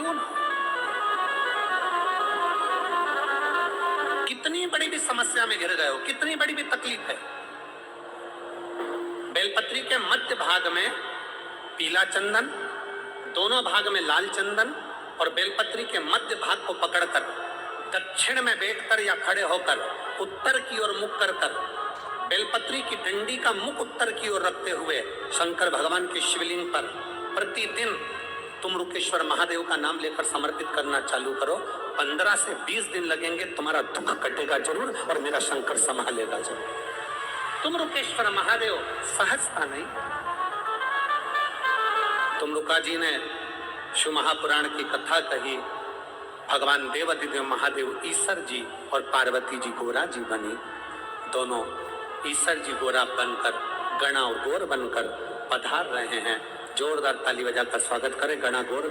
क्यों ना? कितनी बड़ी भी समस्या में घिर गए हो, कितनी बड़ी भी तकलीफ है, बेलपत्री के मध्य भाग में पीला चंदन, दोनों भाग में लाल चंदन, और बेलपत्री के मध्य भाग को पकड़कर दक्षिण में बैठकर या खड़े होकर उत्तर की ओर मुख कर बेलपत्री की डंडी का मुख उत्तर की ओर रखते हुए शंकर भगवान के शिवलिंग पर प्रतिदिन तुम रुकेश्वर महादेव का नाम लेकर समर्पित करना चालू करो। 15 से 20 दिन लगेंगे, तुम्हारा दुख कटेगा जरूर और मेरा शंकर संभालेगा जरूर। तुम रुकेश्वर महादेव सहजता नहीं। तुम रुका जी ने शिव महापुराण की कथा कही, भगवान देवादिदेव महादेव ईश्वर जी और पार्वती जी गोरा जी बनी। दोनों ईश्वर जी गोरा बनकर, गणा और गोर बनकर पधार रहे हैं। जोरदार ताली बजाकर स्वागत करें गणा गोर।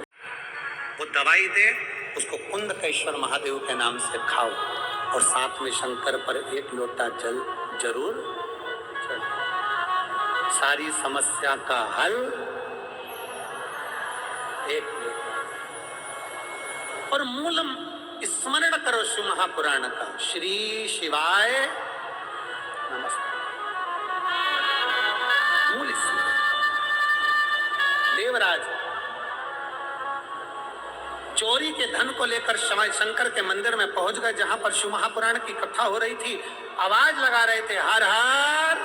वो दवाई दे, उसको कुंदकेश्वर महादेव के नाम से खाओ और साथ में शंकर पर 1 लोटा जल जरूर चढ़ाओ। सारी समस्या का हल 1 लोटा। और मूलम स्मरण करो शिव महापुराण का। श्री शिवाय नमस्ते। मूल देवराज चोरी के धन को लेकर शंकर के मंदिर में पहुंच गए, जहां पर शिव महापुराण की कथा हो रही थी। आवाज लगा रहे थे हर हर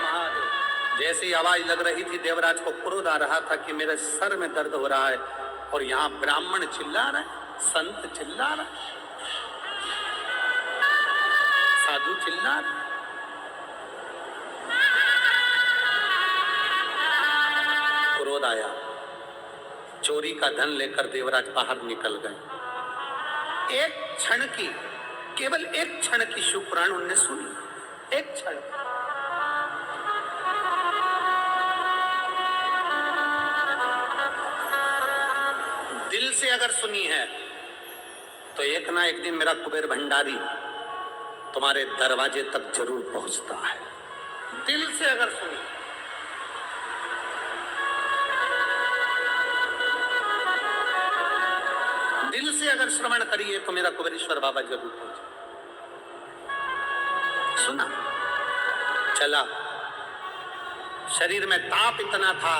महादेव। जैसे ही आवाज लग रही थी, देवराज को क्रोध आ रहा था कि मेरे सर में दर्द हो रहा है, और यहाँ ब्राह्मण चिल्ला रहे, संत चिल्ला रहे, साधु चिल्ला रहे। क्रोध आया, चोरी का धन लेकर देवराज बाहर निकल गए। एक क्षण की, केवल एक क्षण की शिव पुराण उनने सुनी। एक क्षण। दिल से अगर सुनी है तो एक ना एक दिन मेरा कुबेर भंडारी तुम्हारे दरवाजे तक जरूर पहुंचता है। दिल से अगर सुनी। दिल से अगर श्रवण करिए तो मेरा कुबेरेश्वर बाबा जरूर पहुंचे। सुना, चला, शरीर में ताप इतना था,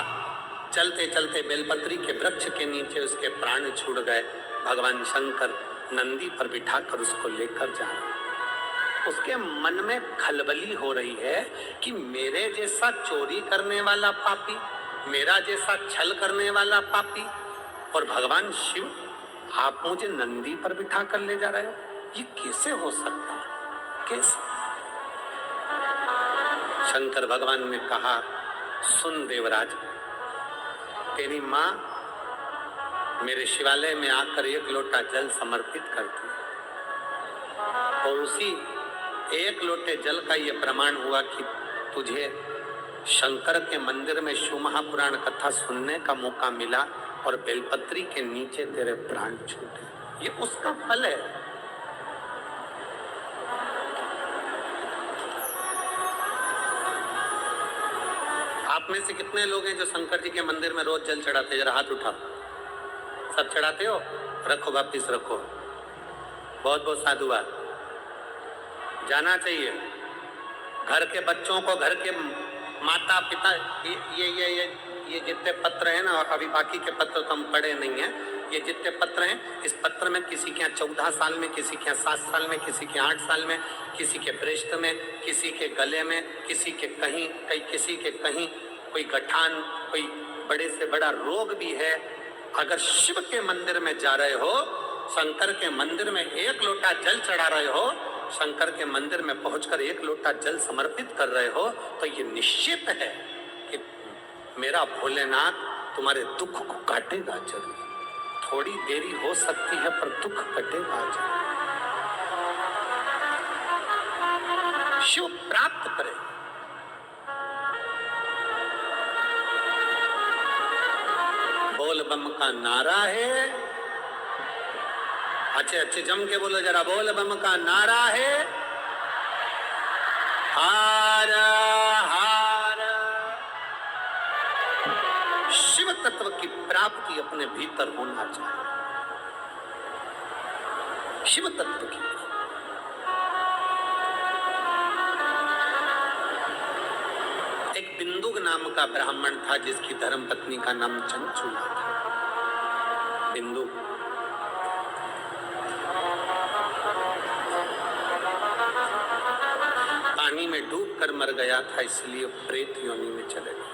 चलते चलते बेलपत्री के वृक्ष के नीचे उसके प्राण छूट गए। भगवान शंकर नंदी पर बिठाकर उसको लेकर जा रहे। उसके मन में खलबली हो रही है कि मेरे जैसा चोरी करने वाला पापी, मेरा जैसा छल करने वाला पापी, और भगवान शिव आप मुझे नंदी पर बिठा कर ले जा रहे हो, ये कैसे हो सकता है? कैसे? शंकर भगवान ने कहा, सुन देवराज, तेरी माँ मेरे शिवालय में आकर 1 लोटा जल समर्पित करती है, और उसी 1 लोटे जल का ये प्रमाण हुआ कि तुझे शंकर के मंदिर में शिव महापुराण कथा सुनने का मौका मिला और बेलपत्री के नीचे तेरे प्राण छूटे। ये उसका फल है। आप में से कितने लोग हैं जो शंकर जी के मंदिर में रोज जल चढ़ाते? जरा हाथ उठाओ। सब चढ़ाते हो? रखो, वापिस रखो। बहुत बहुत साधुवाद। जाना चाहिए। घर के बच्चों को, घर के माता पिता, ये जितने पत्र हैं ना, अभी बाकी के पत्र तो हम पढ़े नहीं हैं, ये जितने पत्र हैं, इस पत्र में किसी के यहाँ 14 साल में, किसी के यहाँ 7 साल में, किसी के 8 साल में, किसी के पृष्ठ में, किसी के गले में, किसी के कहीं किसी के कहीं कोई गठान, कोई बड़े से बड़ा रोग भी है। अगर शिव के मंदिर में जा रहे हो, शंकर के मंदिर में 1 लोटा जल चढ़ा रहे हो, शंकर के मंदिर में पहुंचकर 1 लोटा जल समर्पित कर रहे हो, तो ये निश्चित है कि मेरा भोलेनाथ तुम्हारे दुख को काटेगा जरूर। थोड़ी देरी हो सकती है पर दुख कटेगा जरूर। शिव प्राप्त करे। बोल बम का नारा है। अच्छे अच्छे जम के बोलो जरा, बोल बम का नारा है। हार हार। शिव तत्व की प्राप्ति प्राप्ति अपने भीतर होना चाहिए। शिव तत्व की एक बिंदुक नाम का ब्राह्मण था जिसकी धर्मपत्नी का नाम चंचुला था। बिंदु पानी में डूबकर मर गया था, इसलिए प्रेत योनि में चले गए।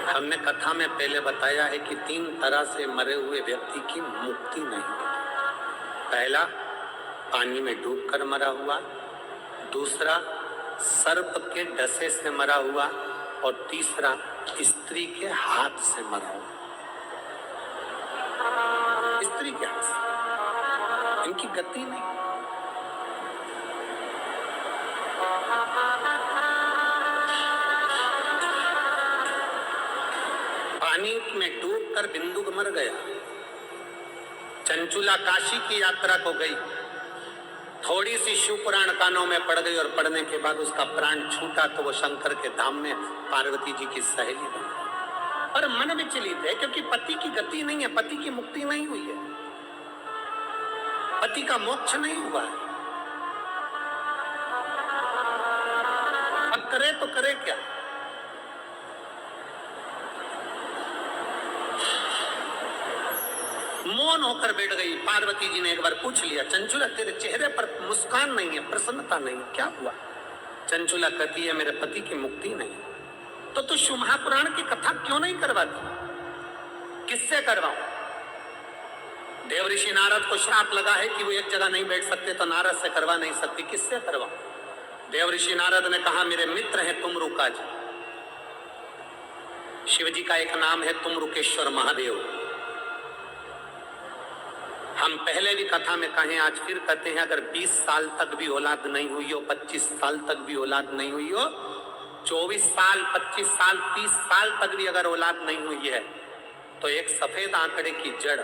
हमने कथा में पहले बताया है कि 3 तरह से मरे हुए व्यक्ति की मुक्ति नहीं होती। पहला, पानी में डूबकर मरा हुआ, दूसरा सर्प के डसे से मरा हुआ, और तीसरा स्त्री के हाथ से मरा हुआ। स्त्री के हाथ से, इनकी गति नहीं। पानी में डूबकर बिंदुक मर गया। चंचुला काशी की यात्रा को गई, थोड़ी सी शिव पुराण कानों में पड़ गई और पढ़ने के बाद उसका प्राण छूटा तो वो शंकर के धाम में पार्वती जी की सहेली बन गई। और मन विचलित है क्योंकि पति की गति नहीं है, पति की मुक्ति नहीं हुई है, पति का मोक्ष नहीं हुआ है। अब करे तो करे क्या? मौन होकर बैठ गई। पार्वती जी ने एक बार पूछ लिया, चंचुला तेरे चेहरे पर मुस्कान नहीं है, प्रसन्नता नहीं, क्या हुआ? चंचुला कहती है मेरे पति की मुक्ति नहीं। तो तू शिव महापुराण की कथा क्यों नहीं करवाती? किससे करवाऊं? देव ऋषि नारद को श्राप लगा है कि वो एक जगह नहीं बैठ सकते, तो नारद से करवा नहीं सकती, किससे करवाऊं? देव ऋषि नारद ने कहा मेरे मित्र हैं तुमरुका जी। शिव जी का एक नाम है तुमरुकेश्वर महादेव। हम पहले भी कथा में कहें, आज फिर कहते हैं, अगर 20 साल तक भी औलाद नहीं हुई हो, 25 साल तक भी औलाद नहीं हुई हो, 24 साल, 25 साल, 30 साल तक भी अगर औलाद नहीं हुई है, तो एक सफेद आंकड़े की जड़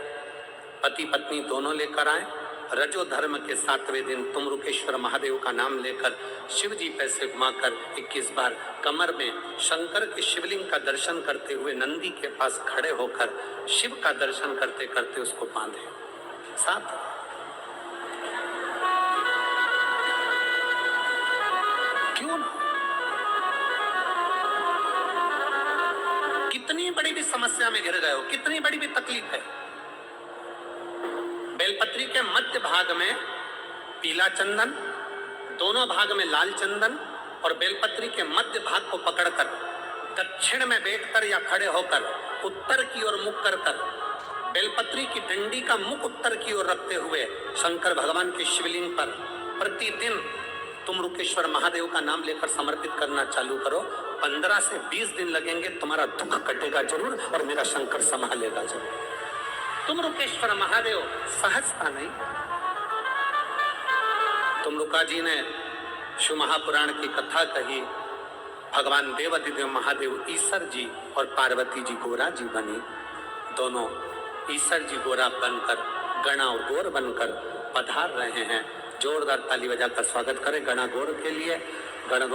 पति पत्नी दोनों लेकर आए। रजो धर्म के 7वें दिन तुमरुकेश्वर महादेव का नाम लेकर शिव जी पैसे घुमाकर 21 बार कमर में शंकर के शिवलिंग का दर्शन करते हुए नंदी के पास खड़े होकर शिव का दर्शन करते करते उसको बांधे। साथ क्यों ना? कितनी बड़ी भी समस्या में घिर गए हो, कितनी बड़ी भी तकलीफ है, बेलपत्री के मध्य भाग में पीला चंदन, दोनों भाग में लाल चंदन, और बेलपत्री के मध्य भाग को पकड़कर दक्षिण में बैठकर या खड़े होकर उत्तर की ओर मुख कर बेलपत्री की डंडी का मुख उत्तर की ओर रखते हुए शंकर भगवान के शिवलिंग पर प्रतिदिन तुमरुकेश्वर महादेव का नाम लेकर समर्पित करना चालू करो। 15 से 20 दिन लगेंगे, तुम्हारा दुख कटेगा जरूर और मेरा शंकर संभालेगा जरूर। तुमरुकेश्वर महादेव सहजता नहीं। तुमरुका जी ने शिव महापुराण की कथा कही, भगवान देवादिदेव महादेव ईश्वर जी और पार्वती जी गोरा जी बनी। दोनों ईश्वर जी गोरा बनकर, गणा और गोर बनकर पधार रहे हैं। जोरदार ताली बजाकर स्वागत करें गणा गौर के लिए। गण गौर